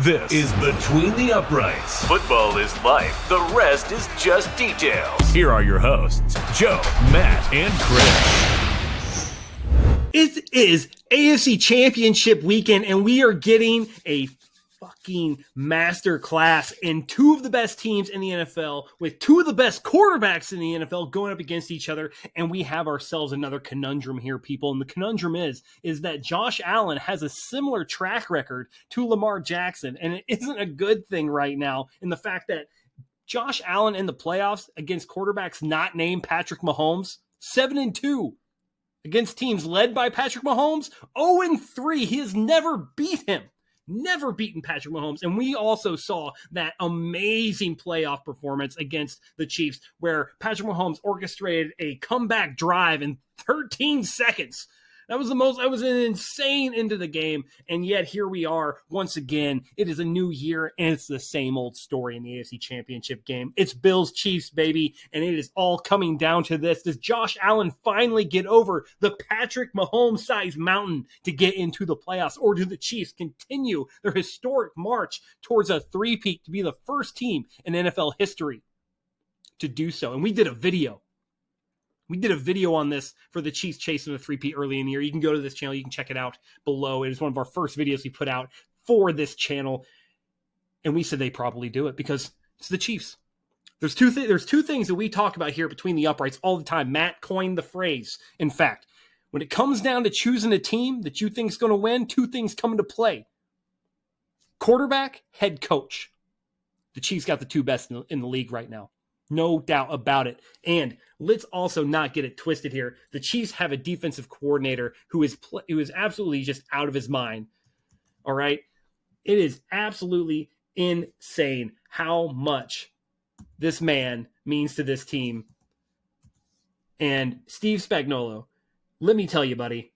This is Between the Uprights. Football is life. The rest is just details. Here are your hosts, Joe, Matt, and Chris. It is AFC Championship weekend, and we are getting a fucking masterclass in two of the best teams in the NFL with two of the best quarterbacks in the NFL going up against each other. And we have ourselves another conundrum here, people. And the conundrum is that Josh Allen has a similar track record to Lamar Jackson. And it isn't a good thing right now in the fact that Josh Allen in the playoffs against quarterbacks not named Patrick Mahomes, 7-2. Against teams led by Patrick Mahomes, 0-3. He has never beat him. Never beaten Patrick Mahomes. And we also saw that amazing playoff performance against the Chiefs where Patrick Mahomes orchestrated a comeback drive in 13 seconds. That was an insane into the game. And yet here we are once again. It is a new year and it's the same old story in the AFC Championship game. It's Bills Chiefs, baby. And it is all coming down to this. Does Josh Allen finally get over the Patrick Mahomes sized mountain to get into the playoffs? Or do the Chiefs continue their historic march towards a three-peat to be the first team in NFL history to do so? And we did a video. We did a video on this for the Chiefs chasing a three-peat early in the year. You can go to this channel. You can check it out below. It is one of our first videos we put out for this channel. And we said they probably do it because it's the Chiefs. There's two things that we talk about here between the uprights all the time. Matt coined the phrase. In fact, when it comes down to choosing a team that you think is going to win, two things come into play. Quarterback, head coach. The Chiefs got the two best in the league right now. No doubt about it. And let's also not get it twisted here. The Chiefs have a defensive coordinator who is absolutely just out of his mind. All right? It is absolutely insane how much this man means to this team. And Steve Spagnuolo, let me tell you, buddy.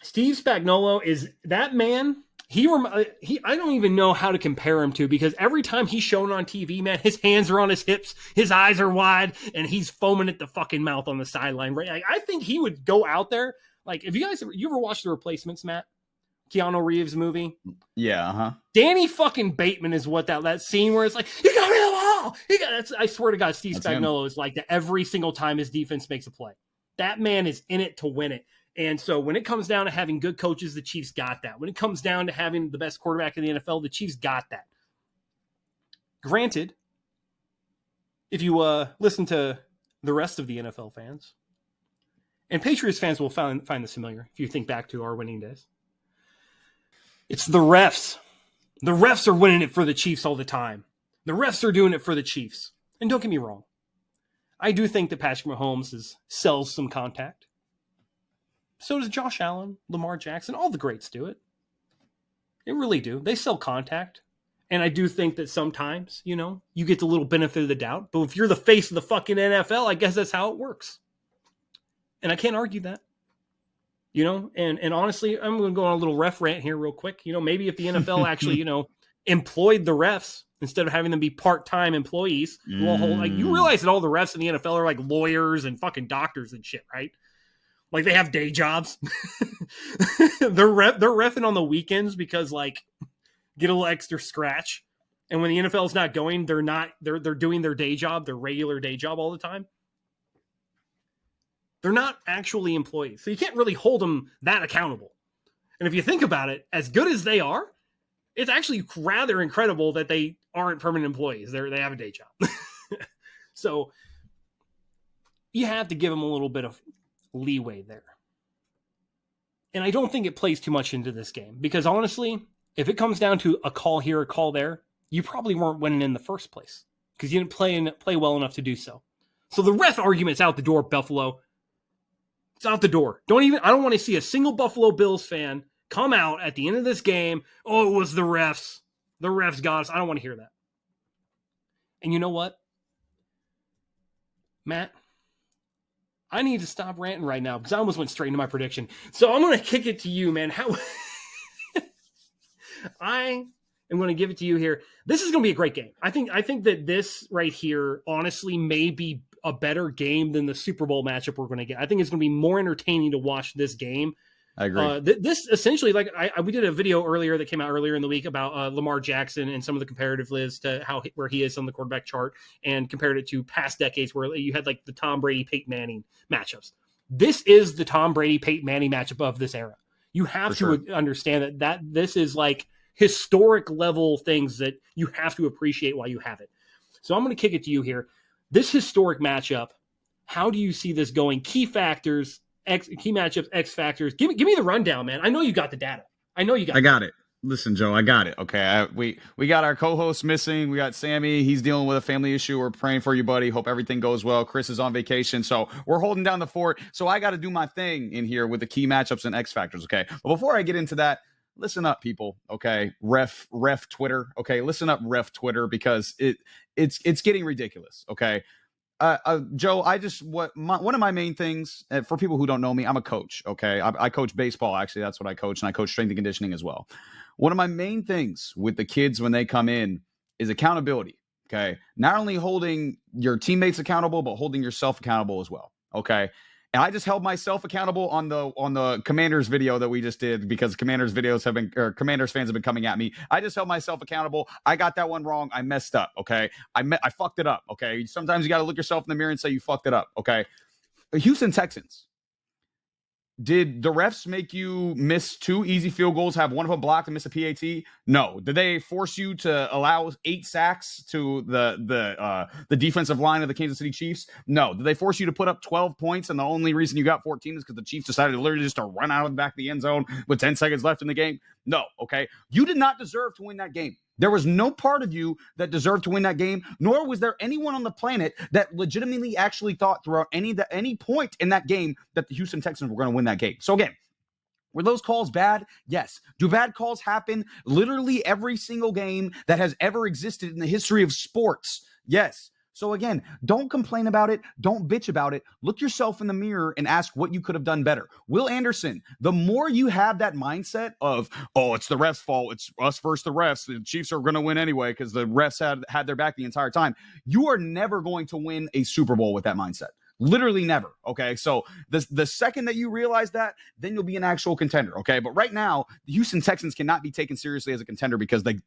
Steve Spagnuolo is that man. I don't even know how to compare him to because every time he's shown on TV, man, his hands are on his hips, his eyes are wide, and he's foaming at the fucking mouth on the sideline. Right? Like, I think he would go out there. Like, if you ever watched The Replacements, Matt? Keanu Reeves movie? Yeah, Danny fucking Bateman is what that scene where it's like, you got me the ball! I swear to God, Steve Spagnuolo is like that every single time his defense makes a play. That man is in it to win it. And so when it comes down to having good coaches, the Chiefs got that. When it comes down to having the best quarterback in the NFL, the Chiefs got that. Granted, if you listen to the rest of the NFL fans, and Patriots fans will find this familiar if you think back to our winning days, it's the refs. The refs are winning it for the Chiefs all the time. The refs are doing it for the Chiefs. And don't get me wrong. I do think that Patrick Mahomes sells some contact. So does Josh Allen, Lamar Jackson, all the greats do it. They really do. They sell contact. And I do think that sometimes, you get the little benefit of the doubt. But if you're the face of the fucking NFL, I guess that's how it works. And I can't argue that. And honestly, I'm going to go on a little ref rant here real quick. Maybe if the NFL actually, employed the refs instead of having them be part-time employees. Well, you realize that all the refs in the NFL are like lawyers and fucking doctors and shit, right? Like they have day jobs. they're reffing on the weekends because get a little extra scratch. And when the NFL is not going, they're doing their day job, their regular day job all the time. They're not actually employees. So you can't really hold them that accountable. And if you think about it, as good as they are, it's actually rather incredible that they aren't permanent employees. They have a day job. So you have to give them a little bit of leeway there. And I don't think it plays too much into this game because honestly, if it comes down to a call here, a call there, you probably weren't winning in the first place because you didn't play well enough to do so. So the ref argument's out the door, Buffalo. It's out the door. I don't want to see a single Buffalo Bills fan come out at the end of this game. Oh, it was the refs. The refs got us. I don't want to hear that. And you know what? Matt, I need to stop ranting right now because I almost went straight into my prediction. So I'm going to kick it to you, man. I am going to give it to you here. This is going to be a great game. I think that this right here, honestly, may be a better game than the Super Bowl matchup we're going to get. I think it's going to be more entertaining to watch this game I agree. This essentially, like we did a video earlier that came out earlier in the week about Lamar Jackson and some of the comparative lists to where he is on the quarterback chart, and compared it to past decades where you had like the Tom Brady Peyton Manning matchups. This is the Tom Brady Peyton Manning matchup of this era. You have to understand that this is like historic level things that you have to appreciate while you have it. So I'm going to kick it to you here. This historic matchup, how do you see this going? Key factors, key matchups, X factors. Give me the rundown, man. I know you got the data. I got it. Listen, Joe, I got it. Okay, we got our co-host missing. We got Sammy. He's dealing with a family issue. We're praying for you, buddy. Hope everything goes well. Chris is on vacation, so we're holding down the fort. So I got to do my thing in here with the key matchups and X factors. Okay, but before I get into that, listen up, people. Okay, ref Twitter. Okay, listen up, ref Twitter, because it's getting ridiculous. Okay. Joe, one of my main things for people who don't know me, I'm a coach. Okay. I coach baseball. Actually, that's what I coach. And I coach strength and conditioning as well. One of my main things with the kids when they come in is accountability. Okay. Not only holding your teammates accountable, but holding yourself accountable as well. Okay. And I just held myself accountable on the Commanders video that we just did, because Commanders fans have been coming at me. I just held myself accountable. I got that one wrong. I messed up. Okay. I fucked it up. Okay. Sometimes you got to look yourself in the mirror and say you fucked it up. Okay. Houston Texans. Did the refs make you miss 2 easy field goals, have one of them blocked and miss a PAT? No. Did they force you to allow 8 sacks to the defensive line of the Kansas City Chiefs? No. Did they force you to put up 12 points and the only reason you got 14 is because the Chiefs decided literally just to run out of the back of the end zone with 10 seconds left in the game? No. Okay. You did not deserve to win that game. There was no part of you that deserved to win that game, nor was there anyone on the planet that legitimately actually thought throughout any point in that game that the Houston Texans were going to win that game. So again, were those calls bad? Yes. Do bad calls happen literally every single game that has ever existed in the history of sports? Yes. So again, don't complain about it. Don't bitch about it. Look yourself in the mirror and ask what you could have done better. Will Anderson, the more you have that mindset of, oh, it's the refs' fault, it's us versus the refs, the Chiefs are going to win anyway because the refs had their back the entire time, you are never going to win a Super Bowl with that mindset. Literally never. Okay. So the second that you realize that, then you'll be an actual contender. Okay. But right now, the Houston Texans cannot be taken seriously as a contender because they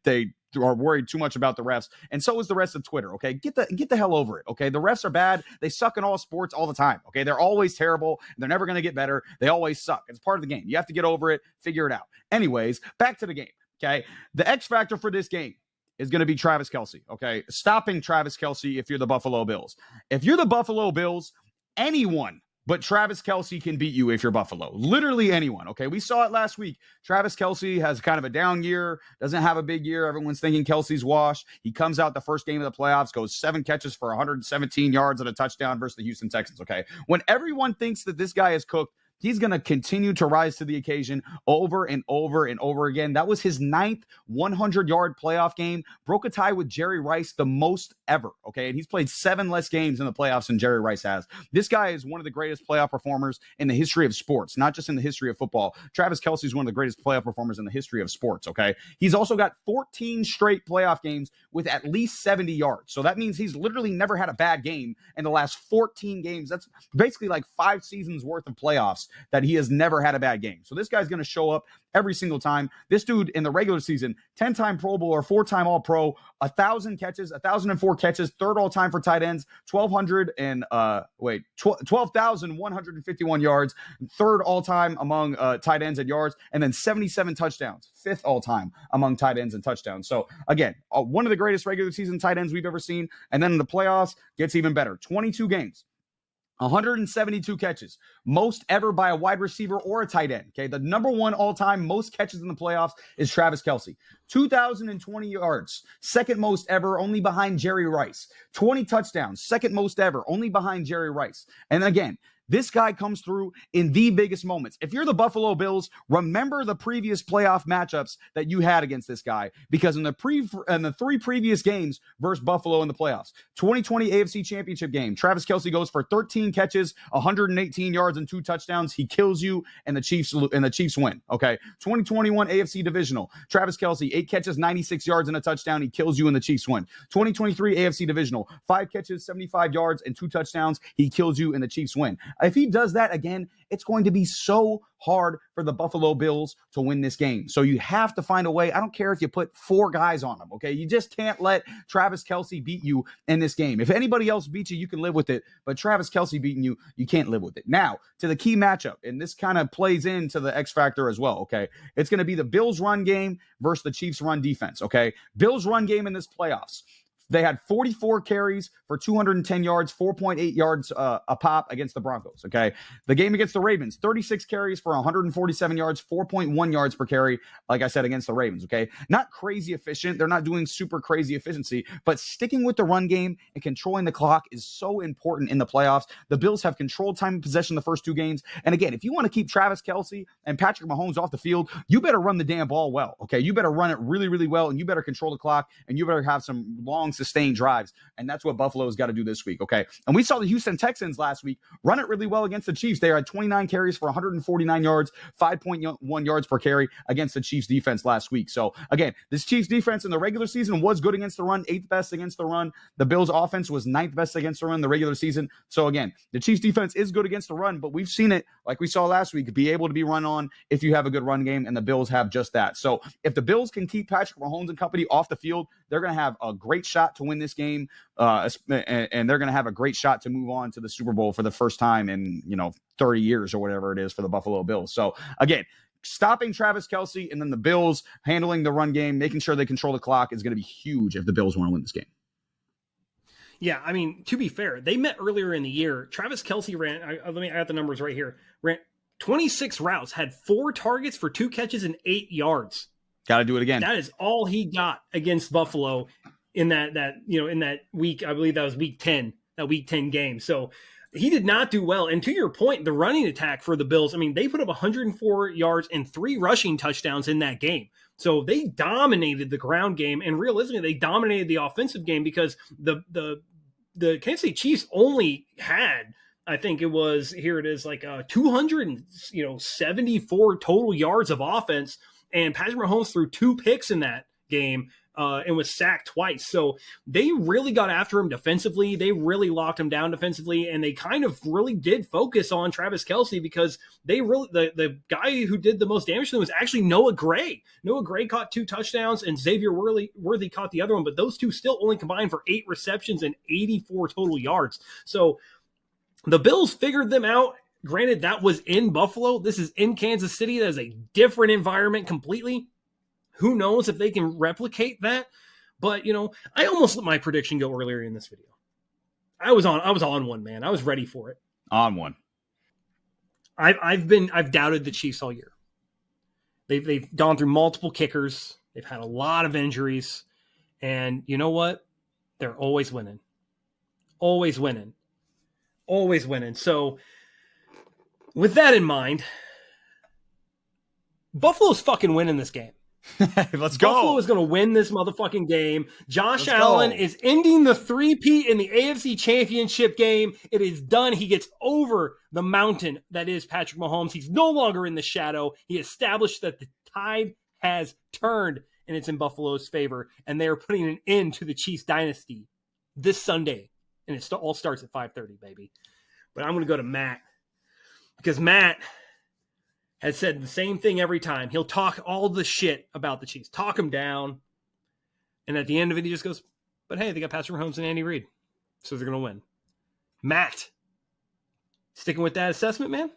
are worried too much about the refs. And so is the rest of Twitter. Okay. Get the hell over it. Okay. The refs are bad. They suck in all sports all the time. Okay. They're always terrible. They're never going to get better. They always suck. It's part of the game. You have to get over it, figure it out. Anyways, back to the game. Okay. The X factor for this game is going to be Travis Kelce. Okay. Stopping Travis Kelce if you're the Buffalo Bills. If you're the Buffalo Bills, anyone but Travis Kelce can beat you if you're Buffalo. Literally anyone. Okay. We saw it last week. Travis Kelce has kind of a down year, doesn't have a big year. Everyone's thinking Kelce's washed. He comes out the first game of the playoffs, goes 7 catches for 117 yards and a touchdown versus the Houston Texans. Okay. When everyone thinks that this guy is cooked, he's going to continue to rise to the occasion over and over and over again. That was his 9th 100-yard playoff game. Broke a tie with Jerry Rice, the most ever. Okay. And he's played 7 less games in the playoffs than Jerry Rice has. This guy is one of the greatest playoff performers in the history of sports, not just in the history of football. Travis Kelce is one of the greatest playoff performers in the history of sports. Okay. He's also got 14 straight playoff games with at least 70 yards. So that means he's literally never had a bad game in the last 14 games. That's basically like 5 seasons worth of playoffs that he has never had a bad game. So this guy's going to show up every single time. This dude in the regular season, 10-time Pro Bowler, 4-time All-Pro, 1,000 catches, 1,004 catches, 3rd all-time for tight ends, 12,151 yards, 3rd all-time among tight ends and yards, and then 77 touchdowns, 5th all-time among tight ends and touchdowns. So again, one of the greatest regular season tight ends we've ever seen. And then in the playoffs, gets even better. 22 games. 172 catches, most ever by a wide receiver or a tight end. Okay, the number 1 all-time most catches in the playoffs is Travis Kelce. 2,020 yards, 2nd most ever, only behind Jerry Rice. 20 touchdowns, 2nd most ever, only behind Jerry Rice. And again, this guy comes through in the biggest moments. If you're the Buffalo Bills, remember the previous playoff matchups that you had against this guy, because in the 3 previous games versus Buffalo in the playoffs, 2020 AFC Championship game, Travis Kelce goes for 13 catches, 118 yards and 2 touchdowns. He kills you, and the Chiefs win. Okay, 2021 AFC Divisional, Travis Kelce 8 catches, 96 yards and a touchdown. He kills you, and the Chiefs win. 2023 AFC Divisional, 5 catches, 75 yards and 2 touchdowns. He kills you, and the Chiefs win. If he does that again it's going to be so hard for the Buffalo Bills to win this game. So you have to find a way. I don't care if you put 4 guys on them, okay? You just can't let Travis Kelce beat you in this game. If anybody else beats you, you can live with it. But Travis Kelce beating you, you can't live with it. Now, to the key matchup, and this kind of plays into the X factor as well, okay? It's going to be the Bills run game versus the Chiefs run defense, okay? Bills run game in this playoffs. They had 44 carries for 210 yards, 4.8 yards a pop against the Broncos, okay? The game against the Ravens, 36 carries for 147 yards, 4.1 yards per carry, like I said, against the Ravens, okay? Not crazy efficient. They're not doing super crazy efficiency, but sticking with the run game and controlling the clock is so important in the playoffs. The Bills have controlled time of possession the first 2 games. And again, if you want to keep Travis Kelce and Patrick Mahomes off the field, you better run the damn ball well, okay? You better run it really, really well, and you better control the clock, and you better have some long sustained drives. And that's what Buffalo's got to do this week, okay? And we saw the Houston Texans last week run it really well against the Chiefs. They had 29 carries for 149 yards, 5.1 yards per carry against the Chiefs defense last week. So again, this Chiefs defense in the regular season was good against the run, 8th best against the run. The Bills offense was 9th best against the run in the regular season. So again, the Chiefs defense is good against the run, but we've seen it, like we saw last week, be able to be run on if you have a good run game, and the Bills have just that. So if the Bills can keep Patrick Mahomes and company off the field, they're going to have a great shot to win this game, and they're going to have a great shot to move on to the Super Bowl for the first time in 30 years or whatever it is for the Buffalo Bills. So again, stopping Travis Kelce and then the Bills handling the run game, making sure they control the clock is going to be huge if the Bills want to win this game. Yeah, I mean, to be fair, they met earlier in the year. Travis Kelce I got the numbers right here, ran 26 routes, had 4 targets for 2 catches and 8 yards. Got to do it again. That is all he got against Buffalo in that week. I believe that was week 10, that week 10 game. So he did not do well. And to your point, the running attack for the Bills, I mean, they put up 104 yards and 3 rushing touchdowns in that game. So they dominated the ground game, and realistically, they dominated the offensive game because the Kansas City Chiefs only had, I think it was, here it is, like 274 total yards of offense. And Patrick Mahomes threw 2 picks in that game and was sacked twice. So they really got after him defensively. They really locked him down defensively, and they kind of really did focus on Travis Kelce because they really the guy who did the most damage to them was actually Noah Gray. Noah Gray caught 2 touchdowns, and Xavier Worthy caught the other one, but those 2 still only combined for 8 receptions and 84 total yards. So the Bills figured them out. Granted, that was in Buffalo. This is in Kansas City. That is a different environment completely. Who knows if they can replicate that? But, I almost let my prediction go earlier in this video. I was on one, man. I was ready for it. On one. I've doubted the Chiefs all year. They've gone through multiple kickers. They've had a lot of injuries. And you know what? They're always winning. Always winning. Always winning. So, with that in mind, Buffalo's fucking winning this game. Let's go. Buffalo is going to win this motherfucking game. Josh Allen is ending the three-peat in the AFC Championship game. It is done. He gets over the mountain that is Patrick Mahomes. He's no longer in the shadow. He established that the tide has turned, and it's in Buffalo's favor, and they are putting an end to the Chiefs dynasty this Sunday, and it all starts at 5:30, baby. But I'm going to go to Matt, because Matt has said the same thing every time. He'll talk all the shit about the Chiefs, talk them down, and at the end of it, he just goes, but hey, they got Patrick Mahomes and Andy Reid, so they're going to win. Matt, sticking with that assessment, man?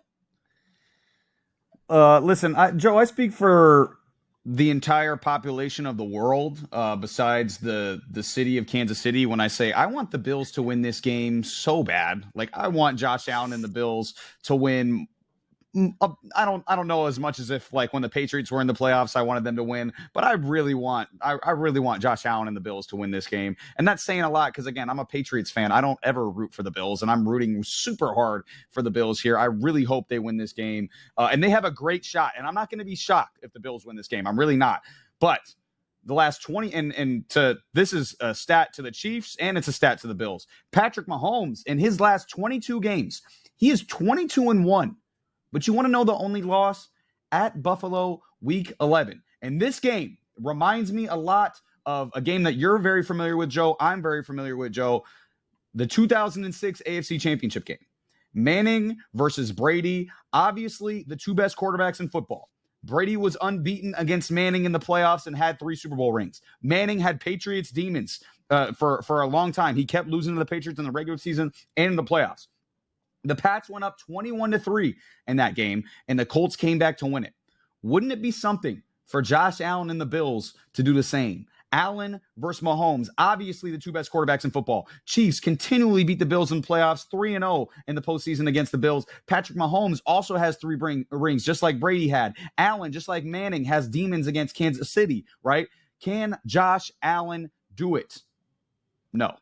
Listen, Joe, I speak for the entire population of the world, besides the city of Kansas City, when I say I want the Bills to win this game so bad. Like, I want Josh Allen and the Bills to win. I don't know as much as if, like, when the Patriots were in the playoffs, I wanted them to win, but I really want Josh Allen and the Bills to win this game. And that's saying a lot because, again, I'm a Patriots fan. I don't ever root for the Bills, and I'm rooting super hard for the Bills here. I really hope they win this game, and they have a great shot. And I'm not going to be shocked if the Bills win this game. I'm really not. But the last 20, this is a stat to the Chiefs, and it's a stat to the Bills. Patrick Mahomes, in his last 22 games, he is 22-1. But you want to know the only loss? At Buffalo, week 11. And this game reminds me a lot of a game that you're very familiar with, Joe. I'm very familiar with, Joe. The 2006 AFC Championship game. Manning versus Brady, obviously the two best quarterbacks in football. Brady was unbeaten against Manning in the playoffs and had 3 Super Bowl rings. Manning had Patriots demons for a long time. He kept losing to the Patriots in the regular season and in the playoffs. The Pats went up 21-3 in that game, and the Colts came back to win it. Wouldn't it be something for Josh Allen and the Bills to do the same? Allen versus Mahomes, obviously the two best quarterbacks in football. Chiefs continually beat the Bills in the playoffs, 3-0 in the postseason against the Bills. Patrick Mahomes also has 3 rings, just like Brady had. Allen, just like Manning, has demons against Kansas City, right? Can Josh Allen do it? No.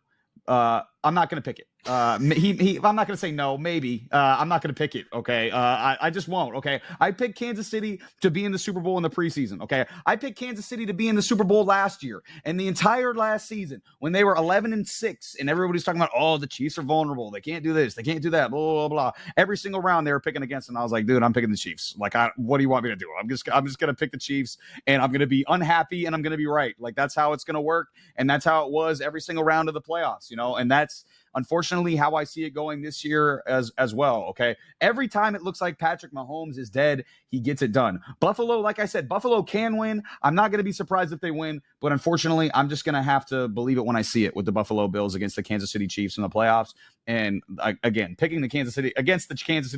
I'm not going to pick it. I'm not going to say no, maybe. I'm not going to pick it, okay? I just won't, okay? I picked Kansas City to be in the Super Bowl in the preseason, okay? I picked Kansas City to be in the Super Bowl last year and the entire last season when they were 11-6 and everybody's talking about, oh, the Chiefs are vulnerable. They can't do this. They can't do that, blah, blah, blah. Every single round they were picking against them. I was like, dude, I'm picking the Chiefs. Like, what do you want me to do? I'm just going to pick the Chiefs and I'm going to be unhappy and I'm going to be right. Like, that's how it's going to work. And that's how it was every single round of the playoffs, you know? And that's unfortunately how I see it going this year as well, okay? Every time it looks like Patrick Mahomes is dead, he gets it done. Buffalo, like I said, Buffalo can win. I'm not going to be surprised if they win, but unfortunately, I'm just going to have to believe it when I see it with the Buffalo Bills against the Kansas City Chiefs in the playoffs. And again, picking the Kansas City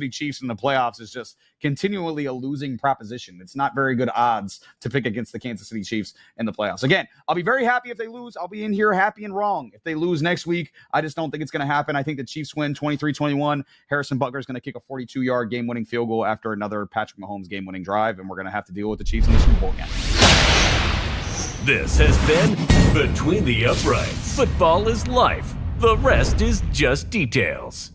Chiefs in the playoffs is just continually a losing proposition. It's not very good odds to pick against the Kansas City Chiefs in the playoffs. Again, I'll be very happy if they lose. I'll be in here happy and wrong if they lose next week. I just don't think it's going to happen. I think the Chiefs win 23-21. Harrison Butker is going to kick a 42-yard game-winning field goal after another Patrick Mahomes game-winning drive, and we're going to have to deal with the Chiefs in the Super Bowl again. This has been Between the Uprights. Football is life. The rest is just details.